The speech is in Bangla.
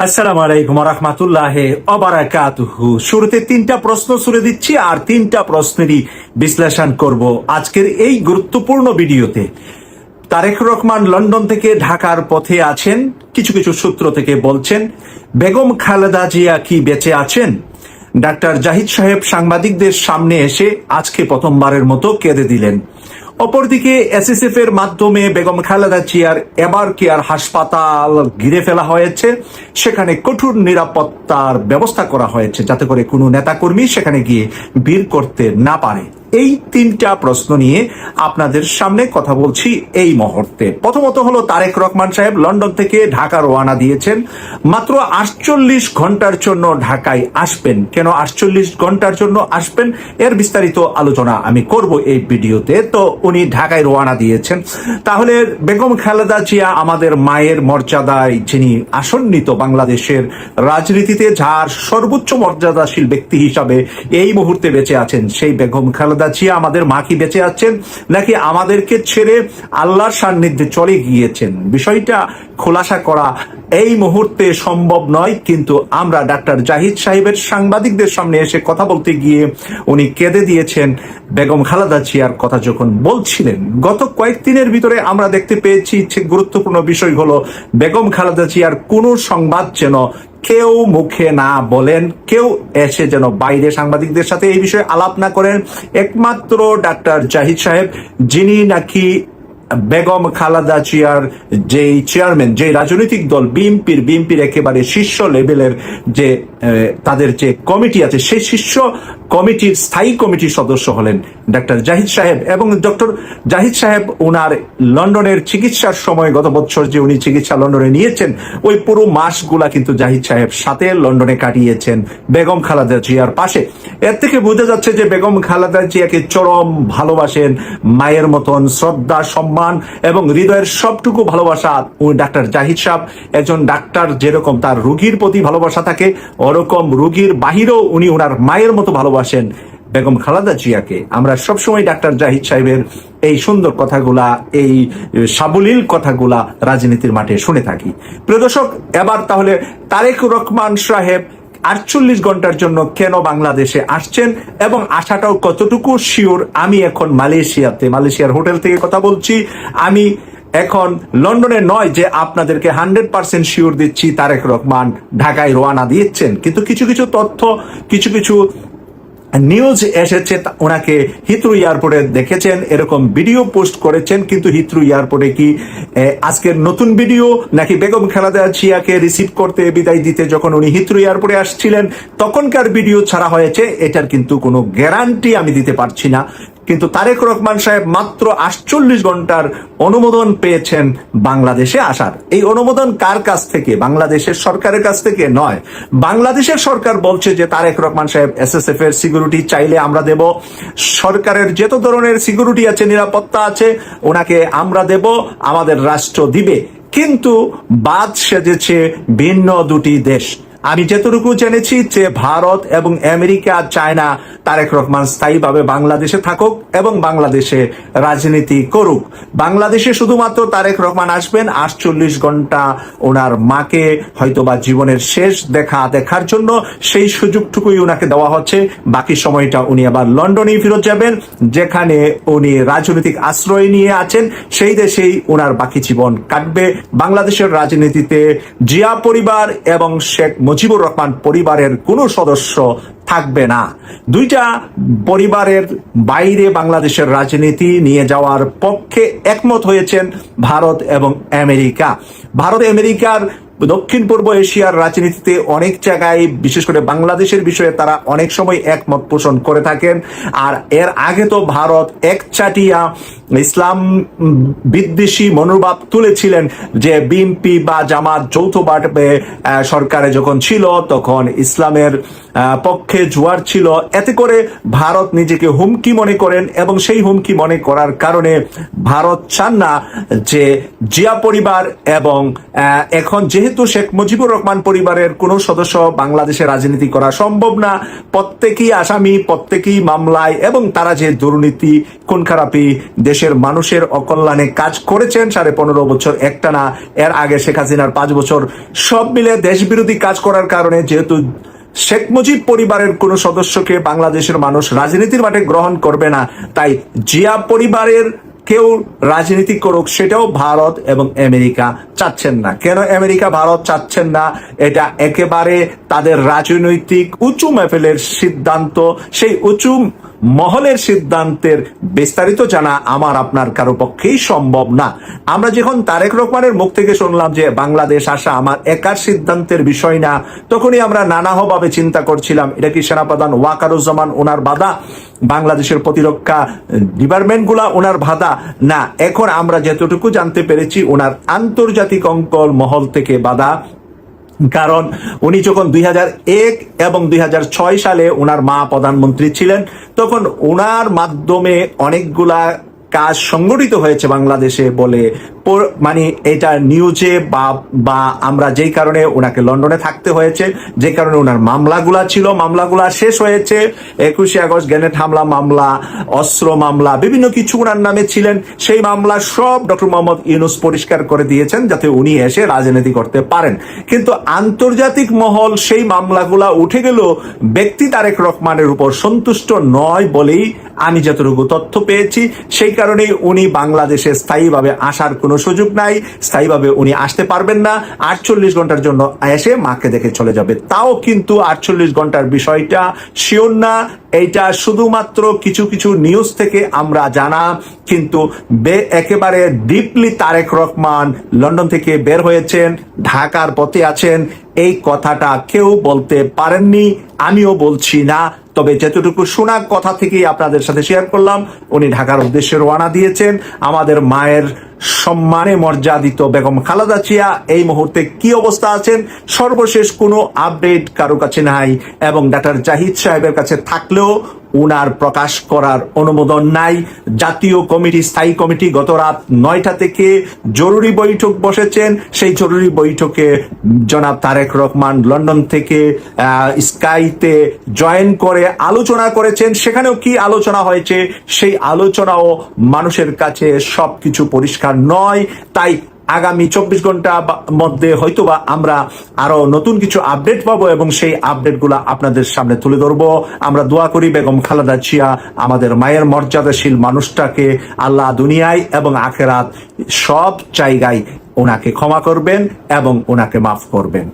আসসালামু আলাইকুম রাহমাতুল্লাহি ওয়া বারাকাতুহু। শুরুতে তিনটা প্রশ্ন ছুড়ে দিচ্ছি আর তিনটা প্রশ্নেরই বিশ্লেষণ করব আজকের এই গুরুত্বপূর্ণ ভিডিওতে। তারেক রহমান লন্ডন থেকে ঢাকার পথে আছেন, কিছু কিছু সূত্র থেকে বলছেন। বেগম খালেদা জিয়া কি বেঁচে আছেন? ডাক্তার জাহিদ সাহেব সাংবাদিকদের সামনে এসে আজকে প্রথমবারের মতো কেঁদে দিলেন। অপরদিকে এসএসএফ এর মাধ্যমে বেগম খালেদা জিয়ার এবার কেয়ার হাসপাতাল ঘিরে ফেলা হয়েছে। সেখানে কঠোর নিরাপত্তার ব্যবস্থা করা হয়েছে যাতে করে কোনো নেতাকর্মী সেখানে গিয়ে ভিড় করতে না পারে। এই তিনটা প্রশ্ন নিয়ে আপনাদের সামনে কথা বলছি এই মুহূর্তে। প্রথমত হলো তারেক রহমান সাহেব লন্ডন থেকে ঢাকা রওনা দিয়েছেন। মাত্র 48 ঘন্টার জন্য ঢাকায় আসবেন। কেন 48 ঘন্টার জন্য আসবেন এর বিস্তারিত আলোচনা আমি করব এই ভিডিওতে। তো উনি ঢাকায় রওনা দিয়েছেন। তাহলে বেগম খালেদা জিয়া আমাদের মায়ের মর্যাদায় যিনি আসন্নিত বাংলাদেশের রাজনীতিতে, যার সর্বোচ্চ মর্যাদাশীল ব্যক্তি হিসাবে এই মুহূর্তে বেঁচে আছেন, সেই বেগম খালেদা জিয়া আমাদের মা কি বেঁচে আছেন নাকি আমাদেরকে ছেড়ে আল্লাহর সান্নিধ্যে চলে গিয়েছেন? বিষয়টা খোলাসা করা এই মুহূর্তে সম্ভব নয়, কিন্তু আমরা ডাক্তার জাহিদ সাহেবের সাংবাদিকদের সামনে এসে কথা বলতে গিয়ে উনি কেঁদে দিয়েছেন বেগম খালেদা জিয়ার কথা যখন বলছিলেন। গত কয়েকদিনের ভিতরে আমরা দেখতে পেয়েছি গুরুত্বপূর্ণ বিষয় হলো বেগম খালেদা জিয়ার কোনো সংবাদ যেন কেউ মুখে না বলেন, কেউ এসে যেন বাইরে সাংবাদিকদের সাথে এই বিষয়ে আলাপ না করেন। একমাত্র ডাক্তার জাহিদ সাহেব, যিনি নাকি বেগম খালেদা জিয়ার যেই চেয়ারম্যান, যে রাজনৈতিক দল বিএনপির একেবারে শীর্ষ লেভেলের যে তাদের যে কমিটি আছে, সেই শীর্ষ কমিটির স্থায়ী কমিটির সদস্য হলেন ডাক্তার জাহিদ সাহেব। এবং ডক্টর জাহিদ সাহেব ওনার লন্ডনের চিকিৎসার সময়, গত বছর যে উনি চিকিৎসা লন্ডনে নিয়েছেন, ওই পুরো মাসগুলা কিন্তু জাহিদ সাহেব সাথে লন্ডনে কাটিয়েছেন বেগম খালেদা জিয়ার পাশে। এর থেকে বোঝা যাচ্ছে যে বেগম খালেদা জিয়াকে চরম ভালোবাসেন, মায়ের মতন শ্রদ্ধা, সম্মান এবং হৃদয়ের সবটুকু ভালোবাসা ডাক্তার জাহিদ সাহেব। একজন ডাক্তার যেরকম তার রোগীর প্রতি ভালোবাসা থাকে, ওরকম রোগীর বাহিরেও উনি ওনার মায়ের মতো ভালোবাসেন বেগম খালেদা জিয়াকে। আমরা সবসময় ডাক্তার জাহিদ সাহেবের এই সুন্দর কথাগুলা, এই সাবলীল কথাগুলা রাজনীতির মাঠে শুনে থাকি। প্রিয় দর্শক, এবার তাহলে তারেক রহমান সাহেব 48 ঘন্টার জন্য কেন বাংলাদেশে আসছেন এবং আসাটাও কতটুকু শিওর? আমি এখন মালয়েশিয়ার হোটেল থেকে কথা বলছি। আমি এখন লন্ডনে নয় যে আপনাদেরকে 100% শিওর দিচ্ছি তারেক রহমান ঢাকায় রওনা দিয়েছেন, কিন্তু কিছু কিছু তথ্য, কিছু কিছু নিউজ এসেছে ওনাকে হিথ্রো এয়ারপোর্টে দেখেছেন, এরকম ভিডিও পোস্ট করেছেন। কিন্তু হিথ্রো এয়ারপোর্টে কি আজকের নতুন ভিডিও নাকি বেগম খালেদা জিয়াকে রিসিভ করতে, বিদায় দিতে যখন উনি হিথ্রো এয়ারপোর্টে আসছিলেন তখনকার ভিডিও ছাড়া হয়েছে, এটার কিন্তু কোনো গ্যারান্টি আমি দিতে পারছি না। কিন্তু তারেক রহমান সাহেব মাত্র 48 ঘন্টার অনুমোদন পেয়েছেন বাংলাদেশে আসার। এই অনুমোদন কার কাছ থেকে? বাংলাদেশের সরকারের কাছ থেকে নয়। বাংলাদেশের সরকার বলছে যে তারেক রহমান সাহেব এসএসএফ এর সিকিউরিটি চাইলে আমরা দেব, সরকারের যত ধরনের সিকিউরিটি আছে, নিরাপত্তা আছে, ওনাকে আমরা দেব, আমাদের রাষ্ট্র দিবে। কিন্তু বাদ সেজেছে ভিন্ন দুটি দেশ। আমি যতটুকু জেনেছি যে ভারত এবং আমেরিকা চায় না তারেক রহমান স্থায়ীভাবে বাংলাদেশে থাকুক এবং বাংলাদেশে রাজনীতি করুক। বাংলাদেশে শুধুমাত্র তারেক রহমান আসবেন 48 ঘন্টা ওনার মাকে হয়তোবা জীবনের শেষ দেখার জন্য, সেই সুযোগটুকুই ওনাকে দেওয়া হচ্ছে। বাকি সময়টা উনি আবার লন্ডনেই ফিরত যাবেন, যেখানে উনি রাজনৈতিক আশ্রয় নিয়ে আছেন, সেই দেশেই ওনার বাকি জীবন কাটবে। বাংলাদেশের রাজনীতিতে জিয়া পরিবার এবং শেখ মুজিবুর রহমান পরিবারের কোনো সদস্য থাকবে না। দুইটা পরিবারের বাইরে বাংলাদেশের রাজনীতি নিয়ে যাওয়ার পক্ষে একমত হয়েছেন ভারত এবং আমেরিকা। ভারত আমেরিকার দক্ষিণ পূর্ব এশিয়ার রাজনীতিতে অনেক জায়গায়, বিশেষ করে বাংলাদেশের বিষয়ে তারা অনেক সময় একমত পোষণ করে থাকেন। আর এর আগে তো ভারত একচাটিয়া ইসলাম বিদ্বেষী মনোভাব তুলেছিলেন যে বিএনপি বা জামাত যৌথভাবে সরকারে যখন ছিল তখন ইসলামের পক্ষে জোয়ার ছিল। এতে করে ভারত নিজেকে হুমকি মনে করেন এবং সেই হুমকি মনে করার কারণে ভারত চান না যে জিয়া পরিবার এবং এখন যেহেতু যেহেতু শেখ মুজিবুর রহমান পরিবারের কোনো সদস্য বাংলাদেশে রাজনীতি করা সম্ভব না, প্রত্যেকেই আসামি, প্রত্যেকেই মামলায়, এবং তারা যে দুর্নীতি খুন খারাপি দেশের মানুষের অকল্যাণে কাজ করেছেন 15.5 বছর একটানা, এর আগে শেখ হাসিনার 5 বছর, সব মিলে দেশবিরোধী কাজ করার কারণে যেহেতু শেখ মুজিব পরিবারের কোন সদস্যকে বাংলাদেশের মানুষ রাজনীতির মাঠে গ্রহণ করবে না, তাই জিয়া পরিবারের কেউ রাজনীতি করুক সেটাও ভারত এবং আমেরিকা চাচ্ছেন না। কেন আমেরিকা ভারত চাচ্ছেন না? এটা একেবারে তাদের রাজনৈতিক উঁচু মেফেলের সিদ্ধান্ত। সেই উঁচু মহলের সিদ্ধান্তের বিস্তারিত জানা আমার আপনার কারো পক্ষেই সম্ভব না। আমরা যখন তারেক রহমানের মুখ থেকে শুনলাম যে বাংলাদেশ আসা আমার একার সিদ্ধান্তের বিষয় না, তখনই আমরা নানাভাবে চিন্তা করছিলাম এটা কি সেনাপ্রধান ওয়াকারুজ্জামান ওনার বাধা, বাংলাদেশের প্রতিরক্ষা ডিপার্টমেন্টগুলা ওনার বাধা না। এখন আমরা যতটুকু জানতে পেরেছি ওনার আন্তর্জাতিক অঙ্কল মহল থেকে বাধা। কারণ উনি যখন 2001 এবং 2006 সালে ওনার মা প্রধানমন্ত্রী ছিলেন, তখন ওনার মাধ্যমে অনেকগুলা কাজ সংগঠিত হয়েছে বাংলাদেশে বলে মানে এটা নিউজে বা আমরা যেই কারণে ওনাকে লন্ডনে থাকতে হয়েছে, যে কারণে ওনার মামলাগুলা ছিল, মামলাগুলা শেষ হয়েছে। 21শে আগস্ট গ্রেনেড হামলা মামলা, অস্ত্র মামলা, বিভিন্ন কিছু ওনার নামে ছিলেন। সেই মামলা সব ডক্টর মোহাম্মদ ইউনূস পরিষ্কার করে দিয়েছেন যাতে উনি এসে রাজনীতি করতে পারেন। কিন্তু আন্তর্জাতিক মহল সেই মামলাগুলা উঠে গেল ব্যক্তি তারেক রহমানের উপর সন্তুষ্ট নয় বলেই আমি যতটুকু তথ্য পেয়েছি, সেই কারণেই উনি বাংলাদেশে স্থায়ীভাবে আসার কোনো সুযোগ নাই, স্থায়ীভাবে উনি আসতে পারবেন না। 48 ঘন্টার জন্য এসে মাকে দেখে চলে যাবে। তাও কিন্তু 48 ঘন্টার বিষয়টা শিওর না, এইটা শুধুমাত্র কিছু কিছু নিউজ থেকে আমরা জানা। কিন্তু একেবারে ডিপলি তারেক রহমান লন্ডন থেকে বের হয়েছেন, ঢাকার পথে আছেন, এই কথাটা কেউ বলতে পারেননি, আমিও বলছি না। তবে যতটুকু শোনা কথা থেকেই আপনাদের সাথে শেয়ার করলাম, উনি ঢাকার উদ্দেশ্যে রওনা দিয়েছেন। আমাদের মায়ের সম্মানে মর্যাদিত বেগম খালেদা জিয়া এই মুহূর্তে কি অবস্থা আছেন সর্বশেষ কোনো আপডেট কারো কাছে নাই, এবং ডাক্তার জাহিদ সাহেবের কাছে থাকলেও উনার প্রকাশ করার অনুমোদন নাই। জাতীয় কমিটি, স্থায়ী কমিটি গত রাত 9টা থেকে জরুরি বৈঠক বসেছেন। সেই জরুরি বৈঠকে জনাব তারেক রহমান লন্ডন থেকে স্কাইতে জয়েন করে আলোচনা করেছেন। সেখানেও কি আলোচনা হয়েছে সেই আলোচনাও মানুষের কাছে সবকিছু পরিষ্কার নয়। তাই আগামী 24 ঘন্টার মধ্যে হয়তোবা আমরা আরো নতুন কিছু আপডেট পাবো এবং সেই আপডেটগুলো আপনাদের সামনে তুলে ধরবো। আমরা দোয়া করি বেগম খালেদা জিয়া আমাদের মায়ের মর্যাদাশীল মানুষটাকে আল্লাহ দুনিয়ায় এবং আখেরাত সব জায়গায় ওনাকে ক্ষমা করবেন এবং ওনাকে মাফ করবেন।